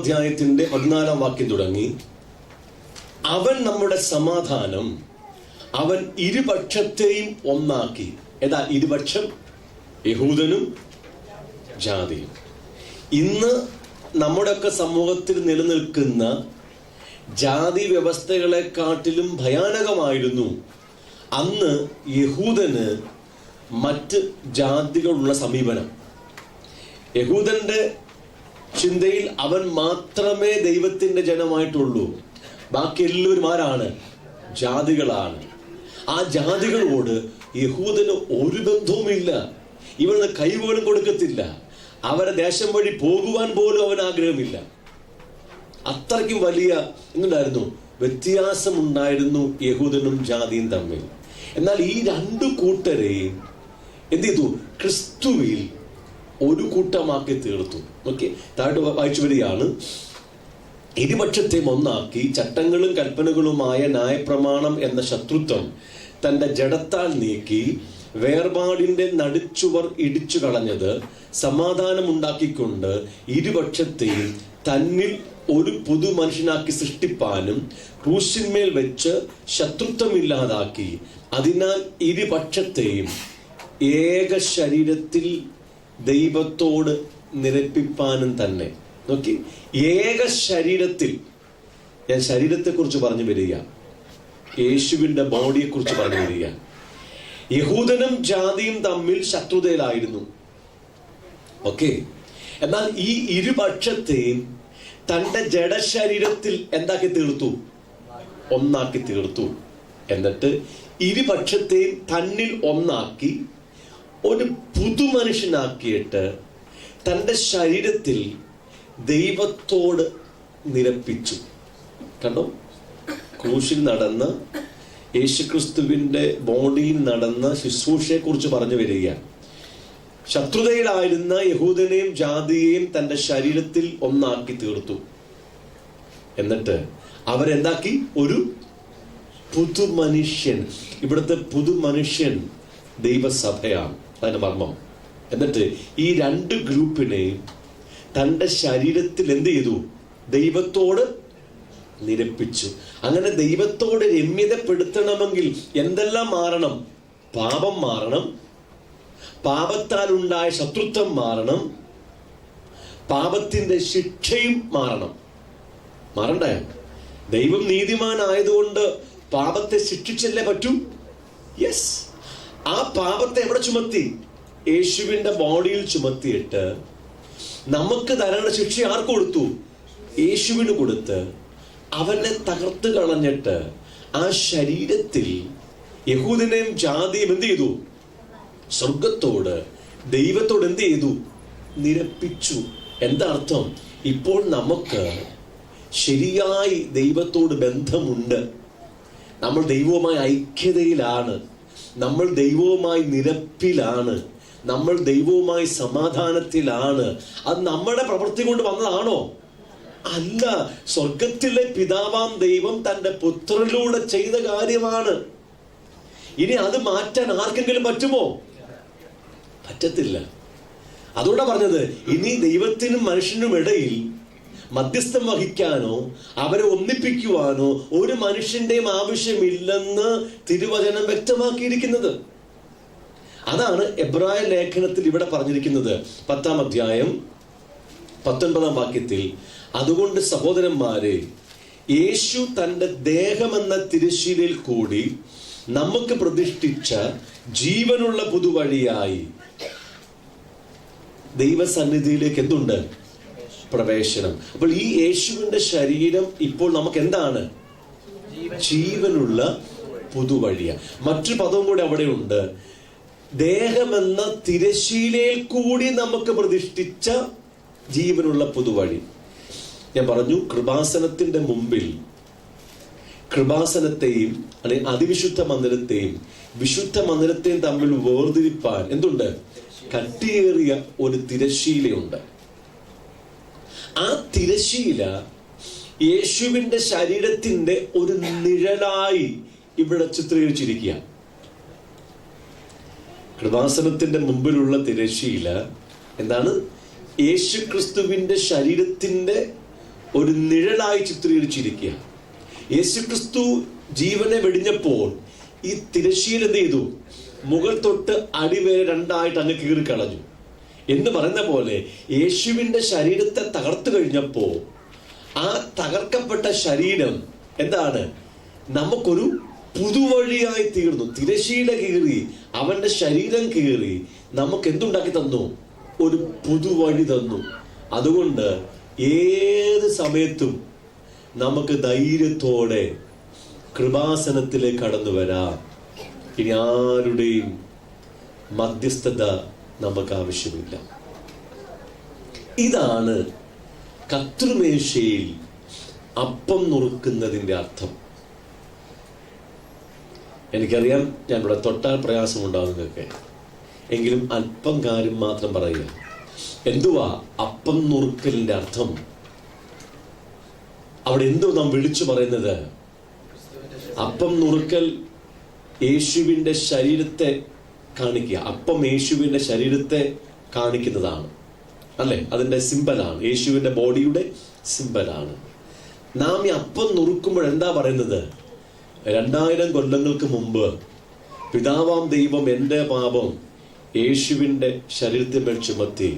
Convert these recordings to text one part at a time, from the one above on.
അധ്യായത്തിന്റെ 14 വാക്യം തുടങ്ങി, അവൻ നമ്മുടെ സമാധാനം, അവൻ ഇരുപക്ഷത്തെയും ഒന്നാക്കി. ഏതാ ഇരുപക്ഷം? യഹൂദനും ജാതിയും. ഇന്ന് നമ്മുടെയൊക്കെ സമൂഹത്തിൽ നിലനിൽക്കുന്ന ജാതി വ്യവസ്ഥകളെക്കാട്ടിലും ഭയാനകമായിരുന്നു അന്ന് യഹൂദന് മറ്റ് ജാതികളുള്ള സമീപനം. യഹൂദന്റെ ചിന്തയിൽ അവൻ മാത്രമേ ദൈവത്തിന്റെ ജനമായിട്ടുള്ളൂ, ബാക്കി എല്ലാവരും ആരാണ്? ജാതികളാണ്. ആ ജാതികളോട് യഹൂദന് ഒരു ബന്ധവുമില്ല. ഇവന് കൈപോലും കൊടുക്കത്തില്ല. അവരെ ദേശം വഴി പോകുവാൻ പോലും അവൻ ആഗ്രഹമില്ല. അത്രയ്ക്കും വലിയ എന്തുണ്ടായിരുന്നു? വ്യത്യാസമുണ്ടായിരുന്നു യഹൂദനും ജാതിയും തമ്മിൽ. എന്നാൽ ഈ രണ്ടു കൂട്ടരെയും എന്ത് ചെയ്തു? ക്രിസ്തുവിൽ ഒരു കൂട്ടമാക്കി തീർത്തു. ഓക്കെ, താഴെ വായിച്ചു വരികയാണ്. ഇരുപക്ഷത്തെയും ഒന്നാക്കി ചട്ടങ്ങളും കൽപ്പനകളുമായ ന്യായപ്രമാണം എന്ന ശത്രുത്വം തന്റെ ജഡത്താൽ നീക്കി വേർപാടിന്റെ നടുച്ചുവർ ഇടിച്ചു കളഞ്ഞത് സമാധാനം ഉണ്ടാക്കിക്കൊണ്ട് ഇരുപക്ഷത്തെയും തന്നിൽ ഒരു പുതു മനുഷ്യനാക്കി സൃഷ്ടിപ്പാനും ക്രൂശിന്മേൽ വെച്ച് ശത്രുത്വമില്ലാതാക്കി. അതിനാൽ ഇരുപക്ഷത്തെയും ഏക ശരീരത്തിൽ ദൈവത്തോട് നിരപ്പിപ്പാനും തന്നെ. നോക്കി, ഏക ശരീരത്തിൽ. ഞാൻ ശരീരത്തെ കുറിച്ച് പറഞ്ഞു വരിക, യേശുവിന്റെ ബോഡിയെ കുറിച്ച് പറഞ്ഞു വരിക. യഹൂദനും ജാതിയും തമ്മിൽ ശത്രുതയിലായിരുന്നു. ഓക്കെ, എന്നാൽ ഈ ഇരുപക്ഷത്തെയും തന്റെ ജഡശരീരത്തിൽ എന്താക്കി തീർത്തു? ഒന്നാക്കി തീർത്തു. എന്നിട്ട് ഇരുപക്ഷത്തെയും തന്നിൽ ഒന്നാക്കി ഒരു പുതുമനുഷ്യനാക്കിയിട്ട് തന്റെ ശരീരത്തിൽ ദൈവത്തോട് നിരപ്പിച്ചു. കണ്ടോ? ക്രൂശിൽ നടന്ന യേശുക്രിസ്തുവിന്റെ ബോഡിയിൽ നടന്ന ശുശ്രൂഷയെ കുറിച്ച് പറഞ്ഞു വരിക. ശത്രുതയിലായിരുന്ന യഹൂദനെയും ജാതിയെയും തന്റെ ശരീരത്തിൽ ഒന്നാക്കി തീർത്തു. എന്നിട്ട് അവരെന്താക്കി? ഒരു പുതുമനുഷ്യൻ. ഇവിടുത്തെ പുതുമനുഷ്യൻ ദൈവസഭയാണ്, അതിന്റെ മർമ്മം. എന്നിട്ട് ഈ രണ്ട് ഗ്രൂപ്പിനെയും തന്റെ ശരീരത്തിൽ എന്ത് ചെയ്തു? ദൈവത്തോട് നിരപ്പിച്ചു. അങ്ങനെ ദൈവത്തോട് രമ്യതപ്പെടുത്തണമെങ്കിൽ എന്തെല്ലാം മാറണം? പാപം മാറണം, പാപത്താൽ ഉണ്ടായ ശത്രുത്വം മാറണം, പാപത്തിന്റെ ശിക്ഷയും മാറണം. മാറണ്ടേ? ദൈവം നീതിമാനായതുകൊണ്ട് പാപത്തെ ശിക്ഷിച്ചല്ലേ പറ്റൂ? യെസ്. ആ പാപത്തെ എവിടെ ചുമത്തി? യേശുവിന്റെ ബോഡിയിൽ ചുമത്തിയിട്ട് നമുക്ക് തരേണ്ട ശിക്ഷ ആർക്ക് കൊടുത്തു? യേശുവിന് കൊടുത്ത് അവനെ തകർത്ത് കളഞ്ഞിട്ട് ആ ശരീരത്തിൽ യഹൂദനെയും ജാതിയും എന്ത് ചെയ്തു? സ്വർഗത്തോട്, ദൈവത്തോട് എന്ത് ചെയ്തു? നിരപ്പിച്ചു. എന്താ അർത്ഥം? ഇപ്പോൾ നമുക്ക് ശരിയായി ദൈവത്തോട് ബന്ധമുണ്ട്. നമ്മൾ ദൈവവുമായി ഐക്യതയിലാണ്, നമ്മൾ ദൈവവുമായി നിരപ്പിലാണ്, നമ്മൾ ദൈവവുമായി സമാധാനത്തിലാണ്. അത് നമ്മുടെ പ്രവൃത്തി കൊണ്ട് വന്നതാണോ? അല്ല. സ്വർഗത്തിലെ പിതാവാം ദൈവം തന്റെ പുത്രനിലൂടെ ചെയ്ത കാര്യമാണ്. ഇനി അത് മാറ്റാൻ ആർക്കെങ്കിലും പറ്റുമോ? പറ്റത്തില്ല. അതുകൊണ്ടാണ് പറഞ്ഞത്, ഇനി ദൈവത്തിനും മനുഷ്യനും ഇടയിൽ മധ്യസ്ഥം വഹിക്കാനോ അവരെ ഒന്നിപ്പിക്കുവാനോ ഒരു മനുഷ്യന്റെയും ആവശ്യമില്ലെന്ന് തിരുവചനം വ്യക്തമാക്കിയിരിക്കുന്നത്. അതാണ് എബ്രായ ലേഖനത്തിൽ ഇവിടെ പറഞ്ഞിരിക്കുന്നത്. 10-ാം അധ്യായം 19-ാം വാക്യത്തിൽ, അതുകൊണ്ട് സഹോദരന്മാരെ, യേശു തന്റെ ദേഹമെന്ന തിരശ്ശീലയിൽ കൂടി നമുക്ക് പ്രതിഷ്ഠിച്ച ജീവനുള്ള പുതുവഴിയായി ദൈവസന്നിധിയിലേക്ക് എന്തുണ്ട്? പ്രവേശനം. അപ്പോൾ ഈ യേശുവിന്റെ ശരീരം ഇപ്പോൾ നമുക്ക് എന്താണ്? ജീവനുള്ള പുതുവഴിയ. മറ്റൊരു പദവും കൂടി അവിടെ ഉണ്ട്. ദേഹമെന്ന തിരശ്ശീലയിൽ കൂടി നമുക്ക് പ്രതിഷ്ഠിച്ച ജീവനുള്ള പുതുവഴി. ഞാൻ പറഞ്ഞു, കൃപാസനത്തിന്റെ മുമ്പിൽ കൃപാസനത്തെയും അല്ലെങ്കിൽ അതിവിശുദ്ധ മന്ദിരത്തെയും വിശുദ്ധ മന്ദിരത്തെയും തമ്മിൽ വേർതിരിപ്പാൻ എന്തുണ്ട്? കട്ടിയേറിയ ഒരു തിരശ്ശീലയുണ്ട്. ആ തിരശ്ശീല യേശുവിന്റെ ശരീരത്തിന്റെ ഒരു നിഴലായി ഇവിടെ ചിത്രീകരിച്ചിരിക്കുക. കൃപാസനത്തിന്റെ മുമ്പിലുള്ള തിരശ്ശീല എന്താണ്? യേശു ക്രിസ്തുവിന്റെ ശരീരത്തിന്റെ ഒരു നിഴലായി ചിത്രീകരിച്ചിരിക്കുക. യേശുക്രിസ്തു ജീവനെ വെടിഞ്ഞപ്പോൾ ഈ തിരശ്ശീല എന്ത് ചെയ്തു? മുകൾ തൊട്ട് അടിവരെ രണ്ടായിട്ട് അങ്ങ് കീറിക്കളഞ്ഞു എന്ന് പറയുന്ന പോലെ യേശുവിന്റെ ശരീരത്തെ തകർത്തു കഴിഞ്ഞപ്പോ ആ തകർക്കപ്പെട്ട ശരീരം എന്താണ്? നമുക്കൊരു പുതുവഴിയായി തീർന്നു. തിരശ്ശീല കീറി, അവന്റെ ശരീരം കീറി നമുക്ക് എന്തുണ്ടാക്കി തന്നു? ഒരു പുതുവഴി തന്നു. അതുകൊണ്ട് ഏത് സമയത്തും നമുക്ക് ധൈര്യത്തോടെ കൃപാസനത്തിലേക്ക് കടന്നു വരാം. ഇനി ആരുടെയും മധ്യസ്ഥത നമുക്ക് ആവശ്യമില്ല. ഇതാണ് കർത്തൃമേശയിൽ അപ്പം നുറുക്കുന്നതിന്റെ അർത്ഥം. എനിക്കറിയാം ഞാൻ ഇവിടെ തൊട്ടാൽ പ്രയാസമുണ്ടാകുന്നതൊക്കെ, എങ്കിലും അല്പം കാര്യം മാത്രം പറയുക. എന്തുവാ അപ്പം നുറുക്കലിന്റെ അർത്ഥം? അവിടെ എന്തോ നാം വിളിച്ചു പറയുന്നത്? അപ്പം നുറുക്കൽ യേശുവിന്റെ ശരീരത്തെ കാണിക്കുക. അപ്പം യേശുവിന്റെ ശരീരത്തെ കാണിക്കുന്നതാണ്, അല്ലെ? അതിന്റെ സിമ്പലാണ്, യേശുവിന്റെ ബോഡിയുടെ സിമ്പലാണ്. നാം ഈ അപ്പം നുറുക്കുമ്പോൾ എന്താ പറയുന്നത്? 2000 കൊല്ലങ്ങൾക്ക് മുമ്പ് പിതാവാം ദൈവം എൻ്റെ പാപം യേശുവിന്റെ ശരീരത്തിന്മേൽ ചുമത്തി,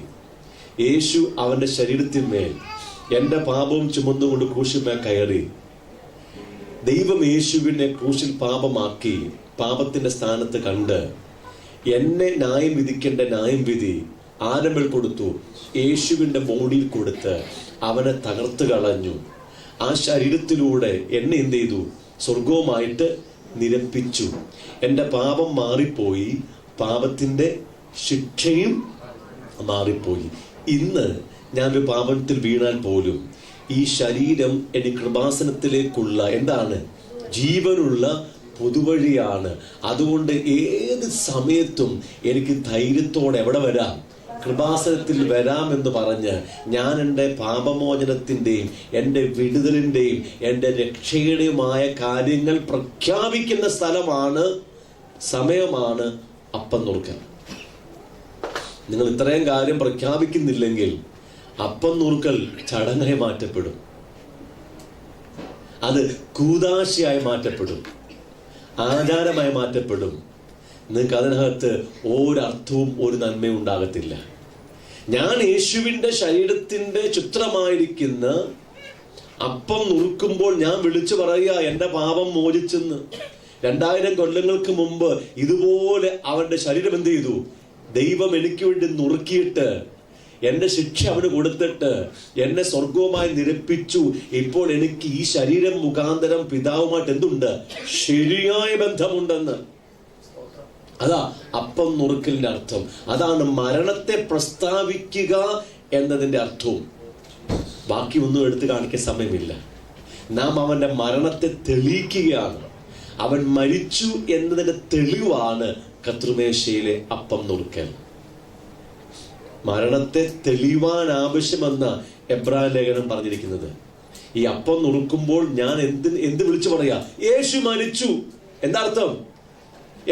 യേശു അവന്റെ ശരീരത്തിന്മേൽ എൻ്റെ പാപവും ചുമന്നുകൊണ്ട് ക്രൂശിന്മേൽ കയറി. ദൈവം യേശുവിനെ ക്രൂശിൽ പാപമാക്കി പാപത്തിന്റെ സ്ഥാനത്ത് കണ്ട് എന്നെ ന്യായം വിധിക്കേണ്ട ന്യായം വിധി ആരംഭിൽ കൊടുത്തു, യേശുവിന്റെ ബോഡിയിൽ കൊടുത്ത് അവനെ തകർത്ത് കളഞ്ഞു. ആ ശരീരത്തിലൂടെ എന്നെ എന്ത് ചെയ്തു? സ്വർഗവുമായിട്ട് നിരപ്പിച്ചു. എൻ്റെ പാപം മാറിപ്പോയി, പാപത്തിന്റെ ശിക്ഷയും മാറിപ്പോയി. ഇന്ന് ഞാനൊരു പാപത്തിൽ വീണാൽ പോലും ഈ ശരീരം എന്റെ കൃപാസനത്തിലേക്കുള്ള എന്താണ്? ജീവനുള്ള പുതുവഴിയാണ്. അതുകൊണ്ട് ഏത് സമയത്തും എനിക്ക് ധൈര്യത്തോടെ എവിടെ വരാം? കൃപാസനത്തിൽ വരാമെന്ന് പറഞ്ഞ് ഞാൻ എൻ്റെ പാപമോചനത്തിൻ്റെയും എൻ്റെ വിടുതലിൻ്റെയും എൻ്റെ രക്ഷയുടെയുമായ കാര്യങ്ങൾ പ്രഖ്യാപിക്കുന്ന സ്ഥലമാണ്, സമയമാണ് അപ്പം നുറുക്കൽ. നിങ്ങൾ ഇത്രയും കാര്യം പ്രഖ്യാപിക്കുന്നില്ലെങ്കിൽ അപ്പം നുറുക്കൽ ചടങ്ങായി മാറ്റപ്പെടും, അത് കൂദാശയായി മാറ്റപ്പെടും, ആചാരമായി മാറ്റപ്പെടും. നിങ്ങൾക്ക് അതിനകത്ത് ഒരർത്ഥവും ഒരു നന്മയും ഉണ്ടാകത്തില്ല. ഞാൻ യേശുവിന്റെ ശരീരത്തിന്റെ ചിത്രമായിരിക്കുന്ന അപ്പം നുറുക്കുമ്പോൾ ഞാൻ വിളിച്ചു പറയുക, എന്റെ പാപം മോചിച്ചെന്ന്. 2000 കൊല്ലങ്ങൾക്ക് മുമ്പ് ഇതുപോലെ അവന്റെ ശരീരം എന്ത് ചെയ്തു? ദൈവം എനിക്ക് വേണ്ടി നുറുക്കിയിട്ട് എന്റെ ശിക്ഷ അവന് കൊടുത്തിട്ട് എന്നെ സ്വർഗവുമായി നിരപ്പിച്ചു. ഇപ്പോൾ എനിക്ക് ഈ ശരീരം മുഖാന്തരം പിതാവുമായിട്ട് എന്തുണ്ട്? ശരിയായ ബന്ധമുണ്ടെന്ന്. അതാ അപ്പം നുറുക്കലിന്റെ അർത്ഥം. അതാണ് മരണത്തെ പ്രസ്താവിക്കുക എന്നതിന്റെ അർത്ഥവും. ബാക്കി ഒന്നും എടുത്തു കാണിക്കാൻ സമയമില്ല. നാം അവന്റെ മരണത്തെ തെളിയിക്കുകയാണ്. അവൻ മരിച്ചു എന്നതിന്റെ തെളിവാണ് കർത്തൃമേശയിലെ അപ്പം നുറുക്കൽ. മരണത്തെ തെളിവാൻ ആവശ്യമെന്ന എബ്രായ ലേഖനം പറഞ്ഞിരിക്കുന്നത്. ഈ അപ്പം നുറുക്കുമ്പോൾ ഞാൻ എന്ത് വിളിച്ചു പറയാ? യേശു മരിച്ചു. എന്താ അർത്ഥം?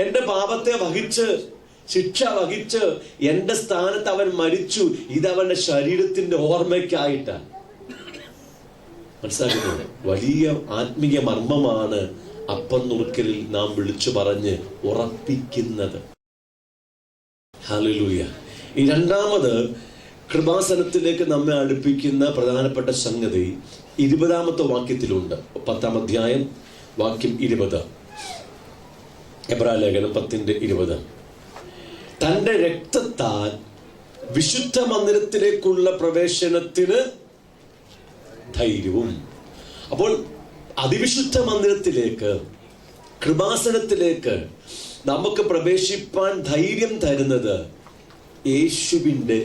എന്റെ പാപത്തെ വഹിച്ച്, ശിക്ഷ വഹിച്ച് എന്റെ സ്ഥാനത്ത് അവൻ മരിച്ചു. ഇതവന്റെ ശരീരത്തിന്റെ ഓർമ്മയ്ക്കായിട്ടാണ്. മനസ്സിലാക്കുന്നത്? വലിയ ആത്മീയ മർമ്മമാണ് അപ്പം നുറുക്കലിൽ നാം വിളിച്ചു പറഞ്ഞ് ഉറപ്പിക്കുന്നത്. ഹല്ലേലൂയ. ഈ രണ്ടാമത് കൃപാസനത്തിലേക്ക് നമ്മെ അടുപ്പിക്കുന്ന പ്രധാനപ്പെട്ട സംഗതി 20ാമത്തെ വാക്യത്തിലുണ്ട്. 10ാം അധ്യായം വാക്യം 20, എബ്രായ ലേഖനം 10:20. തന്റെ രക്തത്താൽ വിശുദ്ധ മന്ദിരത്തിലേക്കുള്ള പ്രവേശനത്തിന് ധൈര്യവും. അപ്പോൾ അതിവിശുദ്ധ മന്ദിരത്തിലേക്ക്, കൃപാസനത്തിലേക്ക് നമുക്ക് പ്രവേശിപ്പാൻ ധൈര്യം തരുന്നത് യേശുവിന്റെ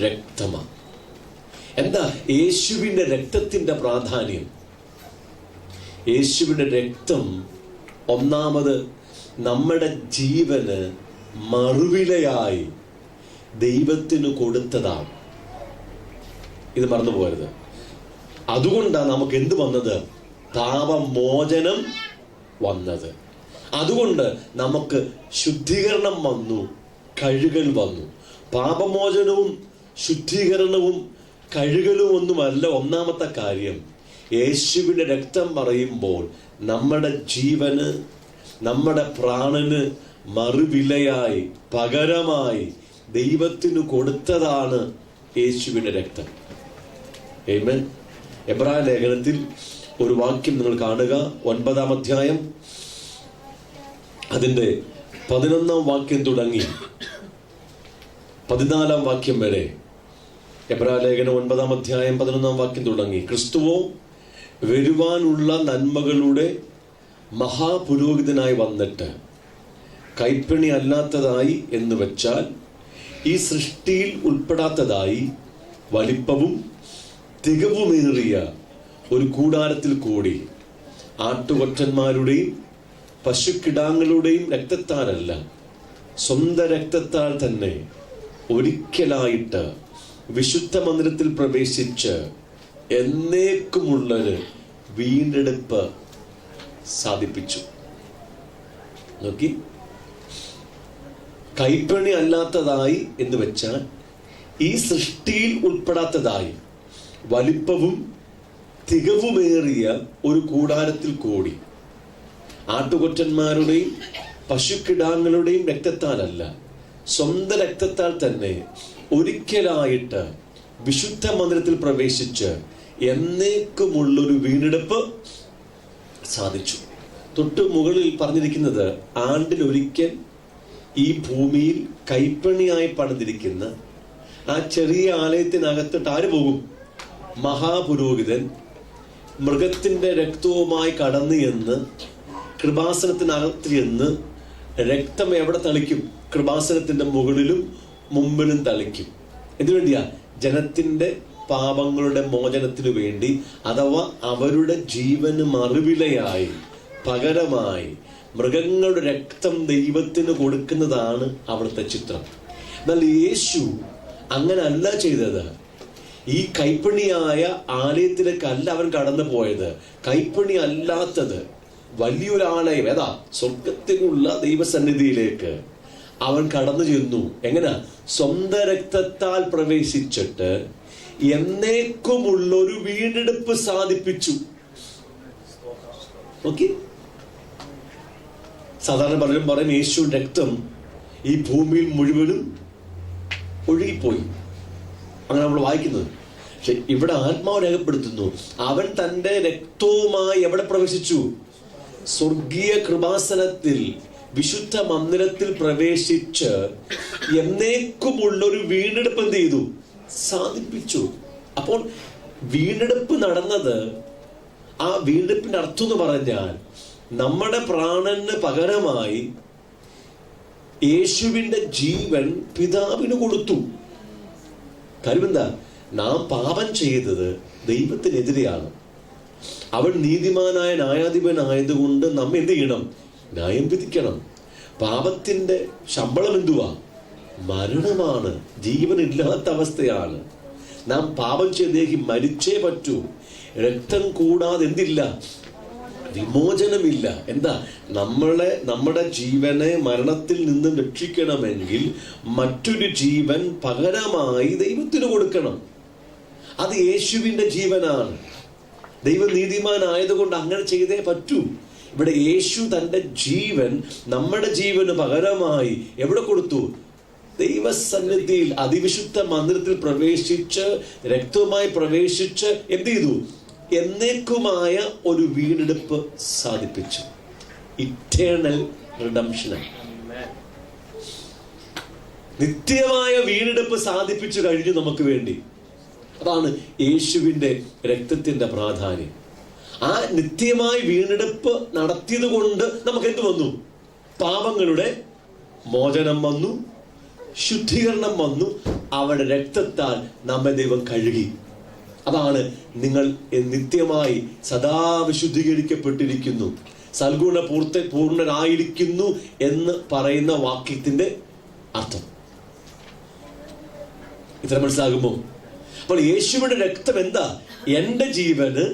രക്തമാണ്. എന്താ യേശുവിന്റെ രക്തത്തിന്റെ പ്രാധാന്യം? യേശുവിന്റെ രക്തം ഒന്നാമത് നമ്മുടെ ജീവന് മറുവിലയായി ദൈവത്തിന് കൊടുത്തതാണ്. ഇത് മറന്നു പോകരുത്. അതുകൊണ്ടാണ് നമുക്ക് എന്ത് വന്നത്? പാപമോചനം വന്നത്. അതുകൊണ്ട് നമുക്ക് ശുദ്ധീകരണം വന്നു, കഴുകൽ വന്നു. പാപമോചനവും ശുദ്ധീകരണവും കഴുകലും ഒന്നുമല്ല ഒന്നാമത്തെ കാര്യം. യേശുവിൻ്റെ രക്തം പറയുമ്പോൾ നമ്മുടെ ജീവന്, നമ്മുടെ പ്രാണന് മറുവിലയായി, പകരമായി ദൈവത്തിന് കൊടുത്തതാണ് യേശുവിൻ്റെ രക്തം. ആമേൻ. എബ്രായ ലേഖനത്തിൽ ഒരു വാക്യം നിങ്ങൾ കാണുക. 9-ാം അധ്യായം അതിൻ്റെ 11-ാം വാക്യം തുടങ്ങി 14-ാം വാക്യം വരെ. എബ്രായ ലേഖനം 9-ാം അധ്യായം 11-ാം വാക്യം തുടങ്ങി. ക്രിസ്തുവോ വരുവാനുള്ള നന്മകളുടെ മഹാപുരോഹിതനായി വന്നിട്ട് കൈപ്പണി അല്ലാത്തതായി എന്ന് വെച്ചാൽ ഈ സൃഷ്ടിയിൽ ഉൾപ്പെടാത്തതായി വലിപ്പവും തികവുമേറിയ ഒരു കൂടാരത്തിൽ കൂടി ആട്ടുകൊറ്റന്മാരുടെയും പശുക്കിടാങ്ങളുടെയും രക്തത്താലല്ല, സ്വന്തം രക്തത്താൽ തന്നെ ഒരിക്കലായിട്ട് വിശുദ്ധ മന്ദിരത്തിൽ പ്രവേശിച്ച് എന്നേക്കുമുള്ളൊരു വീണ്ടെടുപ്പ് സാധിപ്പിച്ചു. നോക്കി, കൈപ്പണി അല്ലാത്തതായി എന്ന് വെച്ചാൽ ഈ സൃഷ്ടിയിൽ ഉൾപ്പെടാത്തതായി വലിപ്പവും തികവുമേറിയ ഒരു കൂടാരത്തിൽ കൂടി ആട്ടുകൊറ്റന്മാരുടെയും പശുക്കിടാങ്ങളുടെയും രക്തത്താലല്ല, സ്വന്തം രക്തത്താൽ തന്നെ ഒരിക്കലായിട്ട് വിശുദ്ധ മന്ദിരത്തിൽ പ്രവേശിച്ച് എന്നേക്കുമുള്ളൊരു വീണ്ടെടുപ്പ് സാധിച്ചു. തൊട്ട് മുകളിൽ പറഞ്ഞിരിക്കുന്നത് ആണ്ടിലൊരിക്കൽ ഈ ഭൂമിയിൽ കൈപ്പണിയായി പണിതിരിക്കുന്ന ആ ചെറിയ ആലയത്തിനകത്തിട്ട് ആര് പോകും? മഹാപുരോഹിതൻ മൃഗത്തിന്റെ രക്തവുമായി കടന്നു എന്ന് കൃപാസനത്തിനകത്ത് ചെന്ന് രക്തം എവിടെ തളിക്കും? കൃപാസനത്തിന്റെ മുകളിലും മുമ്പിലും തളിക്കും. എന്തുവേണ്ടിയാ? ജനത്തിന്റെ പാപങ്ങളുടെ മോചനത്തിനു വേണ്ടി, അഥവാ അവരുടെ ജീവന് മറുവിലയായി, പകരമായി മൃഗങ്ങളുടെ രക്തം ദൈവത്തിന് കൊടുക്കുന്നതാണ് അവിടുത്തെ ചിത്രം. എന്നാൽ യേശു അങ്ങനെ അല്ല ചെയ്തത്. ഈ കൈപ്പണിയായ ആലയത്തിലേക്കല്ല അവൻ കടന്നു പോയത്. കൈപ്പണി അല്ലാത്തത് വലിയൊരാളയം, ഏതാ? സ്വർഗത്തിനുള്ള ദൈവസന്നിധിയിലേക്ക് അവൻ കടന്നു ചെന്നു. എങ്ങനെ? സ്വന്തം രക്തത്താൽ പ്രവേശിച്ചിട്ട് എന്നേക്കുമുള്ളൊരു വീണ്ടെടുപ്പ് സാധിപ്പിച്ചു. ഓക്കെ, സാധാരണ പലരും പറയും യേശു രക്തം ഈ ഭൂമിയിൽ മുഴുവനും ഒഴുകിപ്പോയി, അങ്ങനെ നമ്മൾ വായിക്കുന്നത്. പക്ഷെ ഇവിടെ ആത്മാവ് രേഖപ്പെടുത്തുന്നു, അവൻ തന്റെ രക്തവുമായി എവിടെ പ്രവേശിച്ചു? സ്വർഗീയ കൃപാസനത്തിൽ, വിശുദ്ധ മന്ദിരത്തിൽ പ്രവേശിച്ച് എന്നേക്കുമുള്ളൊരു വീണ്ടെടുപ്പ് എന്ത് ചെയ്തു? സാധിപ്പിച്ചു. അപ്പോൾ വീണ്ടെടുപ്പ് നടന്നത്, ആ വീണ്ടെടുപ്പിന്റെ അർത്ഥം എന്ന് പറഞ്ഞാൽ നമ്മുടെ പ്രാണന് പകരമായി യേശുവിന്റെ ജീവൻ പിതാവിന് കൊടുത്തു. കാര്യം എന്താ? നാം പാപം ചെയ്തത് ദൈവത്തിനെതിരെയാണ്. അവൻ നീതിമാനായ ന്യായാധിപനായതുകൊണ്ട് നമ്മെ എന്ത് ചെയ്യണം? ന്യായം വിധിക്കണം. പാപത്തിന്റെ ശമ്പളം എന്തുവാ? മരണമാണ്, ജീവനില്ലാത്ത അവസ്ഥയാണ്. നാം പാപം ചെയ്തേക്ക് മരിച്ചേ പറ്റൂ. രക്തം കൂടാതെ എന്തില്ല? വിമോചനമില്ല. എന്താ? നമ്മുടെ ജീവനെ മരണത്തിൽ നിന്നും രക്ഷിക്കണമെങ്കിൽ മറ്റൊരു ജീവൻ പകരമായി ദൈവത്തിന് കൊടുക്കണം. അത് യേശുവിന്റെ ജീവനാണ്. ദൈവം നീതിമാനായതുകൊണ്ട് അങ്ങനെ ചെയ്തേ പറ്റൂ. ഇവിടെ യേശു തന്റെ ജീവൻ നമ്മുടെ ജീവന് പകരമായി എവിടെ കൊടുത്തു? ദൈവസന്നിധിയിൽ അതിവിശുദ്ധ മന്ദിരത്തിൽ പ്രവേശിച്ച് രക്തവുമായി പ്രവേശിച്ച് എന്ത് ചെയ്തു? എന്നേക്കുമായ ഒരു വീണ്ടെടുപ്പ് സാധിപ്പിച്ചു. ഇറ്റേണൽ റിഡംഷൻ, നിത്യമായ വീണ്ടെടുപ്പ് സാധിപ്പിച്ചു കഴിഞ്ഞു നമുക്ക് വേണ്ടി. അതാണ് യേശുവിന്റെ രക്തത്തിന്റെ പ്രാധാന്യം. ആ നിത്യമായി വീണ്ടെടുപ്പ് നടത്തിയത് കൊണ്ട് നമുക്ക് എന്ത് വന്നു? പാപങ്ങളുടെ മോചനം വന്നു, ശുദ്ധീകരണം വന്നു. അവരുടെ രക്തത്താൽ നമ്മെ ദൈവം കഴുകി. അതാണ് നിങ്ങൾ നിത്യമായി സദാ വിശുദ്ധീകരിക്കപ്പെട്ടിരിക്കുന്നു, സൽഗുണ പൂർണ്ണനായിരിക്കുന്നു എന്ന് പറയുന്ന വാക്യത്തിന്റെ അർത്ഥം. ഇത്ര മനസ്സിലാകുമോ? അപ്പോൾ യേശുവിന്റെ രക്തം എന്താ? എന്റെ ജീവന്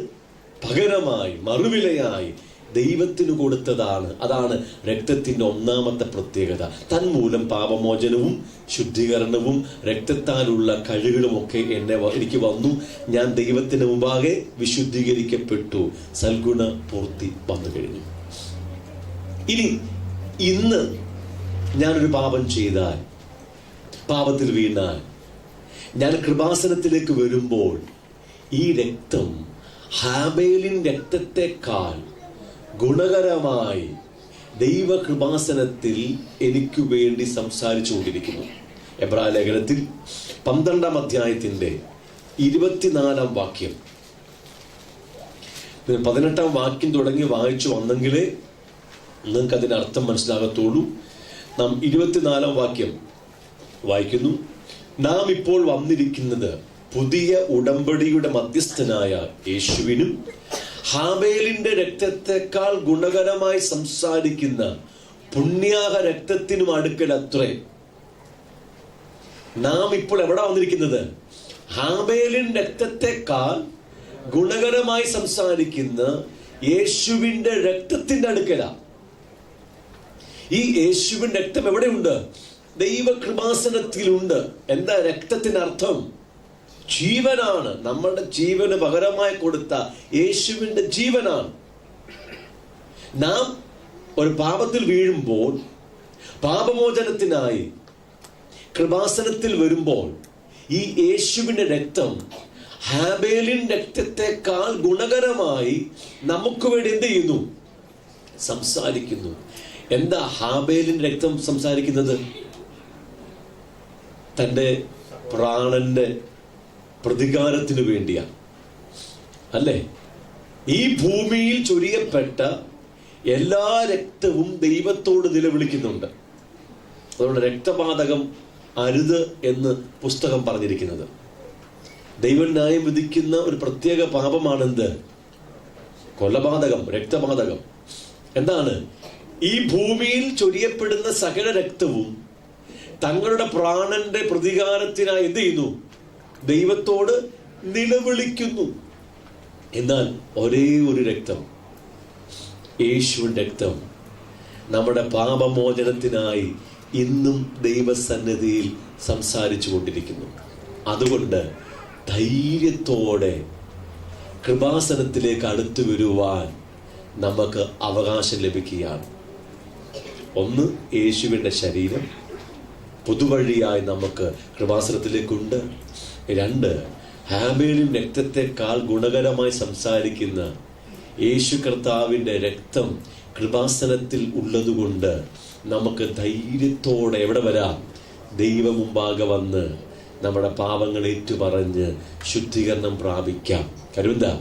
പകരമായി, മറുവിലയായി ദൈവത്തിന് കൊടുത്തതാണ്. അതാണ് രക്തത്തിന്റെ ഒന്നാമത്തെ പ്രത്യേകത. തന്മൂലം പാപമോചനവും ശുദ്ധീകരണവും രക്തത്താലുള്ള കഴുകലുമൊക്കെ എനിക്ക് വന്നു. ഞാൻ ദൈവത്തിന് മുമ്പാകെ വിശുദ്ധീകരിക്കപ്പെട്ടു. സൽഗുണ പൂർത്തി വന്നു കഴിഞ്ഞു. ഇനി ഇന്ന് ഞാനൊരു പാപം ചെയ്താൽ, പാപത്തിൽ വീണാൽ, ഞാൻ കൃപാസനത്തിലേക്ക് വരുമ്പോൾ ഈ രക്തം ഹാബേലിൻ രക്തത്തെക്കാൾ ഗുണകരമായി ദൈവകൃപാസനത്തിൽ എനിക്ക് വേണ്ടി സംസാരിച്ചു കൊണ്ടിരിക്കുന്നു. എബ്രായ ലേഖനത്തിൽ 12-ാം അധ്യായത്തിന്റെ 24-ാം വാക്യം, 18-ാം വാക്യം തുടങ്ങി വായിച്ചു വന്നെങ്കിലേ നിങ്ങൾക്ക് അതിന്റെ അർത്ഥം മനസ്സിലാകത്തുള്ളൂ. നാം 24-ാം വാക്യം വായിക്കുന്നു. നാം ഇപ്പോൾ വന്നിരിക്കുന്നത് പുതിയ ഉടമ്പടിയുടെ മധ്യസ്ഥനായ യേശുവിനും ഹാബേലിന്റെ രക്തത്തെക്കാൾ ഗുണകരമായി സംസാരിക്കുന്ന പുണ്യാഹ രക്തത്തിനും അടുക്കൽ അത്രേ. നാം ഇപ്പോൾ എവിടെ വന്നിരിക്കുന്നത്? ഹാബേലിൻ രക്തത്തെക്കാൾ ഗുണകരമായി സംസാരിക്കുന്ന യേശുവിന്റെ രക്തത്തിന്റെ അടുക്കലാ. ഈ യേശുവിന്റെ രക്തം എവിടെയുണ്ട്? ദൈവകൃപാസനത്തിലുണ്ട്. എന്താ രക്തത്തിന്റെ അർത്ഥം? ജീവനാണ്. നമ്മുടെ ജീവന് പകരമായി കൊടുത്ത യേശുവിന്റെ ജീവനാണ്. നാം ഒരു പാപത്തിൽ വീഴുമ്പോൾ പാപമോചനത്തിനായി കൃപാസനത്തിൽ വരുമ്പോൾ ഈ യേശുവിന്റെ രക്തം ഹാബേലിൻ രക്തത്തെക്കാൾ ഗുണകരമായി നമുക്ക് വേണ്ടി എന്ത് ചെയ്യുന്നു? സംസാരിക്കുന്നു. എന്താ ഹാബേലിൻ രക്തം സംസാരിക്കുന്നത്? തൻ്റെ പ്രാണന്റെ പ്രതികാരത്തിനു വേണ്ടിയാ, അല്ലേ? ഈ ഭൂമിയിൽ ചൊരിയപ്പെട്ട എല്ലാ രക്തവും ദൈവത്തോട് നിലവിളിക്കുന്നുണ്ട്. അതുകൊണ്ട് രക്തപാതകം അരുത് എന്ന് പുസ്തകം പറഞ്ഞിരിക്കുന്നത്. ദൈവം ന്യായം വിധിക്കുന്ന ഒരു പ്രത്യേക പാപമാണെന്ത്? കൊലപാതകം, രക്തപാതകം. എന്താണ്? ഈ ഭൂമിയിൽ ചൊരിയപ്പെടുന്ന സകല രക്തവും തങ്ങളുടെ പ്രാണന്റെ പ്രതികാരത്തിനായി എന്ത് ചെയ്യുന്നു? ദൈവത്തോട് നിലവിളിക്കുന്നു. എന്നാൽ ഒരേ ഒരു രക്തം, യേശുവിന്റെ രക്തം, നമ്മുടെ പാപമോചനത്തിനായി ഇന്നും ദൈവസന്നിധിയിൽ സംസാരിച്ചു കൊണ്ടിരിക്കുന്നു. അതുകൊണ്ട് ധൈര്യത്തോടെ കൃപാസനത്തിലേക്ക് അടുത്തു വരുവാൻ നമുക്ക് അവകാശം ലഭിക്കുകയാണ്. ഒന്ന്, യേശുവിന്റെ ശരീരം പുതുവഴിയായി നമുക്ക് കൃപാസനത്തിലേക്കുണ്ട്. 2, ഹാബേലിൻ രക്തത്തെക്കാൾ ഗുണകരമായി സംസാരിക്കുന്ന യേശു കർത്താവിന്റെ രക്തം കൃപാസനത്തിൽ ഉള്ളതുകൊണ്ട് നമുക്ക് ധൈര്യത്തോടെ എവിടെ വരാം? ദൈവം മുമ്പാകെ വന്ന് നമ്മുടെ പാപങ്ങൾ ഏറ്റുപറഞ്ഞ് ശുദ്ധീകരണം പ്രാപിക്കാം. കരുതാ,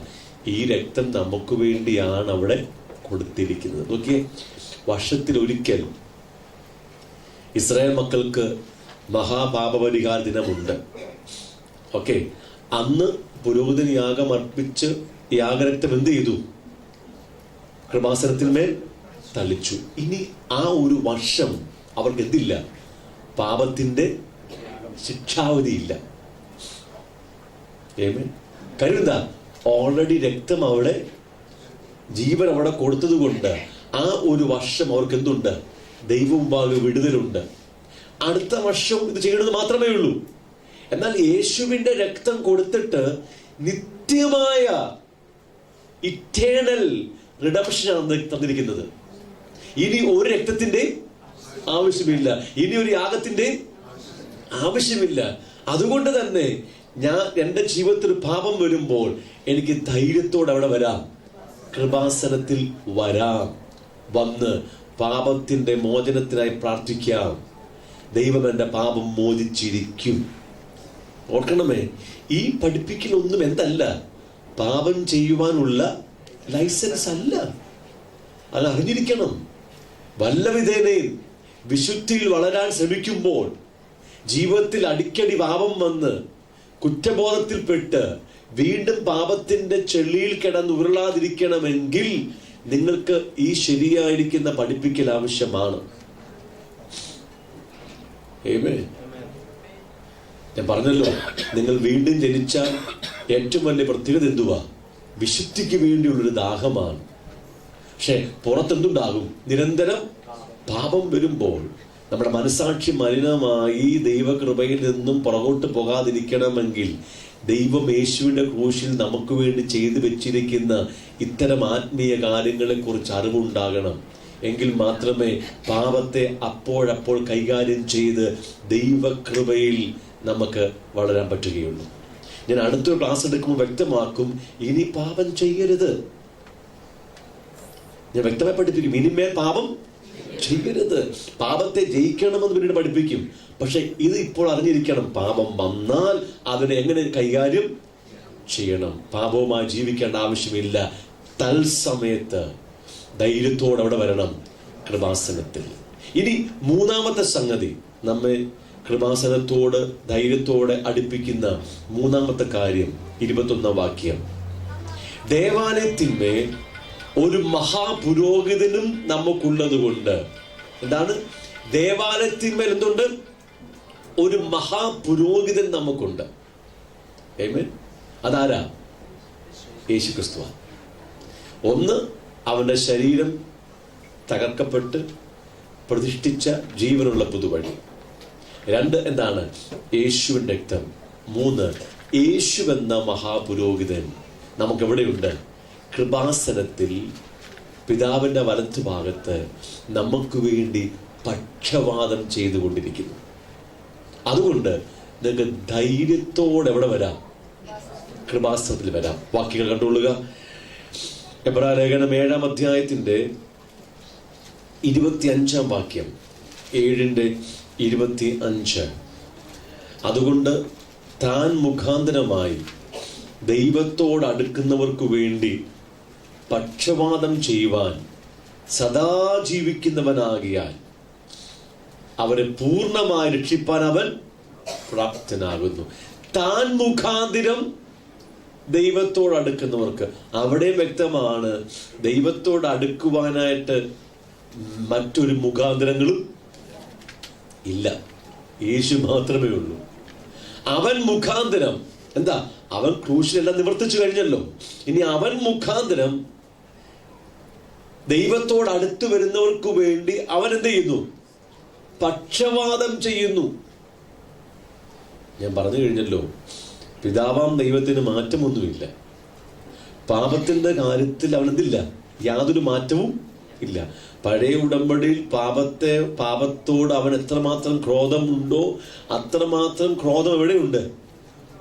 ഈ രക്തം നമുക്ക് വേണ്ടിയാണ് അവിടെ കൊടുത്തിരിക്കുന്നത്. നോക്കിയേ, വർഷത്തിൽ ഒരിക്കൽ ഇസ്രായേൽ മക്കൾക്ക് മഹാപാപപരിഹാര ദിനമുണ്ട്. ഓക്കെ, അന്ന് പുരോഹിതൻ യാഗം അർപ്പിച്ച് യാഗരക്തം എന്ത് ചെയ്തു? കൃപാസനത്തിന്മേൽ തളിച്ചു. ഇനി ആ ഒരു വർഷം അവർക്ക് എന്തില്ല? പാപത്തിന്റെ ശിക്ഷാവധിയില്ല. കരുത, ഓൾറെഡി രക്തം അവിടെ, ജീവൻ അവിടെ കൊടുത്തത് കൊണ്ട് ആ ഒരു വർഷം അവർക്ക് എന്തുണ്ട്? ദൈവം മുമ്പാകെ വിടുതലുണ്ട്. അടുത്ത വർഷം ഇത് ചെയ്യണത് മാത്രമേ ഉള്ളൂ. എന്നാൽ യേശുവിന്റെ രക്തം കൊടുത്തിട്ട് നിത്യമായ ഇറ്റേണൽ റിഡംഷനാണ് തന്നിരിക്കുന്നത്. ഇനി ഒരു രക്തത്തിന്റെ ആവശ്യമില്ല, ഇനി ഒരു യാഗത്തിന്റെ ആവശ്യമില്ല. അതുകൊണ്ട് തന്നെ ഞാൻ എൻ്റെ ജീവിതത്തിൽ പാപം വരുമ്പോൾ എനിക്ക് ധൈര്യത്തോടെ അവിടെ വരാം, കൃപാസനത്തിൽ വരാം, വന്ന് പാപത്തിന്റെ മോചനത്തിനായി പ്രാർത്ഥിക്കാം. ദൈവം എൻ്റെ പാപം മോചിച്ചിരിക്കും. ഓർക്കണമേ, ഈ പഠിപ്പിക്കലൊന്നും എന്തല്ല, പാപം ചെയ്യുവാനുള്ള ലൈസൻസ് അല്ല. അത് അറിഞ്ഞിരിക്കണം. വല്ല വിധേനയും വിശുദ്ധിയിൽ വളരാൻ ശ്രമിക്കുമ്പോൾ ജീവിതത്തിൽ അടിക്കടി പാപം വന്ന് കുറ്റബോധത്തിൽപ്പെട്ട് വീണ്ടും പാപത്തിന്റെ ചെളിയിൽ കിടന്ന് ഉരുളാതിരിക്കണമെങ്കിൽ നിങ്ങൾക്ക് ഈ ശരിയായിരിക്കുന്ന പഠിപ്പിക്കൽ ആവശ്യമാണ്. ഞാൻ പറഞ്ഞല്ലോ, നിങ്ങൾ വീണ്ടും ജനിച്ചാൽ ഏറ്റവും വലിയ പ്രത്യേകത എന്തുവാ? വിശുദ്ധിക്ക് വേണ്ടിയുള്ളൊരു ദാഹമാണ്. പക്ഷെ പുറത്തെന്തുണ്ടാകും? നിരന്തരം പാപം വരുമ്പോൾ നമ്മുടെ മനസാക്ഷി മലിനമായി ദൈവകൃപയിൽ നിന്നും പുറകോട്ട് പോകാതിരിക്കണമെങ്കിൽ ദൈവം യേശുവിന്റെ ക്രൂശിൽ നമുക്ക് വേണ്ടി ചെയ്തു വെച്ചിരിക്കുന്ന ഇത്തരം ആത്മീയ കാര്യങ്ങളെ കുറിച്ച് അറിവുണ്ടാകണം. എങ്കിൽ മാത്രമേ പാപത്തെ അപ്പോഴപ്പോൾ കൈകാര്യം ചെയ്ത് ദൈവകൃപയിൽ നമുക്ക് വളരാൻ പറ്റുകയുള്ളൂ. ഞാൻ അടുത്തൊരു ക്ലാസ് എടുക്കുമ്പോൾ വ്യക്തമാക്കും, ഇനി പാപം ചെയ്യരുത്. ഞാൻ വ്യക്തമായി പഠിപ്പിക്കും, ഇനിമേൽ പാപം ചെയ്യരുത്. പാപത്തെ ജയിക്കണമെന്ന് പിന്നീട് പഠിപ്പിക്കും. പക്ഷെ ഇത് ഇപ്പോൾ അറിഞ്ഞിരിക്കണം, പാപം വന്നാൽ അതിനെ എങ്ങനെ കൈകാര്യം ചെയ്യണം. പാപവുമായി ജീവിക്കേണ്ട ആവശ്യമില്ല. തൽസമയത്ത് ധൈര്യത്തോടെ അവിടെ വരണം, കൃപാസനത്തിൽ. ഇനി മൂന്നാമത്തെ സംഗതി, നമ്മെ കൃപാസനത്തോട് ധൈര്യത്തോടെ അടുപ്പിക്കുന്ന മൂന്നാമത്തെ കാര്യം 21 വാക്യം. ദേവാലയത്തിന്മേൽ ഒരു മഹാപുരോഹിതനും നമുക്കുള്ളത് കൊണ്ട്. എന്താണ്? ദേവാലയത്തിന്മേൽ എന്തുണ്ട്? ഒരു മഹാപുരോഹിതൻ നമുക്കുണ്ട്. ആമേൻ. അതാരാ? യേശുക്രിസ്തുവാ. ഒന്ന്, അവന്റെ ശരീരം തകർക്കപ്പെട്ട് പ്രതിഷ്ഠിച്ച ജീവനുള്ള പുതുവഴി. 2, എന്താണ്? യേശുവിന്റെ രക്തം. 3, യേശുവെന്ന മഹാപുരോഹിതൻ നമുക്കെവിടെയുണ്ട്? കൃപാസനത്തിൽ പിതാവിന്റെ വലത്തു ഭാഗത്ത് നമുക്ക് വേണ്ടി പക്ഷവാദം ചെയ്തുകൊണ്ടിരിക്കുന്നു. അതുകൊണ്ട് നിങ്ങൾക്ക് ധൈര്യത്തോടെ എവിടെ വരാം? കൃപാസനത്തിൽ വരാം. വാക്യങ്ങൾ കണ്ടുകൊള്ളുക. എബ്രായ ലേഖനം 7-ാം അധ്യായത്തിന്റെ 25-ാം വാക്യം. 7:25. അതുകൊണ്ട് താൻ മുഖാന്തരമായി ദൈവത്തോട് അടുക്കുന്നവർക്ക് വേണ്ടി പക്ഷവാദം ചെയ്യുവാൻ സദാ ജീവിക്കുന്നവനാകിയാൽ അവരെ പൂർണ്ണമായി രക്ഷിപ്പാൻ അവൻ പ്രാപ്തനാകുന്നു. താൻ മുഖാന്തരം ദൈവത്തോട് അടുക്കുന്നവർക്ക്. അവിടെ വ്യക്തമാണ്, ദൈവത്തോട് അടുക്കുവാനായിട്ട് മറ്റൊരു മുഖാന്തരങ്ങളും ഇല്ല, യേശു മാത്രമേ ഉള്ളൂ. അവൻ മുഖാന്തരം എന്താ? അവൻ ക്രൂശിലെല്ലാം നിവർത്തിച്ചു കഴിഞ്ഞല്ലോ. ഇനി അവൻ മുഖാന്തരം ദൈവത്തോട് അടുത്തു വരുന്നവർക്ക് വേണ്ടി അവൻ എന്ത് ചെയ്യുന്നു? പക്ഷവാദം ചെയ്യുന്നു. ഞാൻ പറഞ്ഞു കഴിഞ്ഞല്ലോ, പിതാവാം ദൈവത്തിന് മാറ്റമൊന്നുമില്ല. പാപത്തിന്റെ കാര്യത്തിൽ അവനെന്തില്ല? യാതൊരു മാറ്റവും ഇല്ല. പഴയ ഉടമ്പടിയിൽ പാപത്തോട് അവൻ എത്രമാത്രം ക്രോധമുണ്ടോ അത്രമാത്രം ക്രോധം എവിടെയുണ്ട്?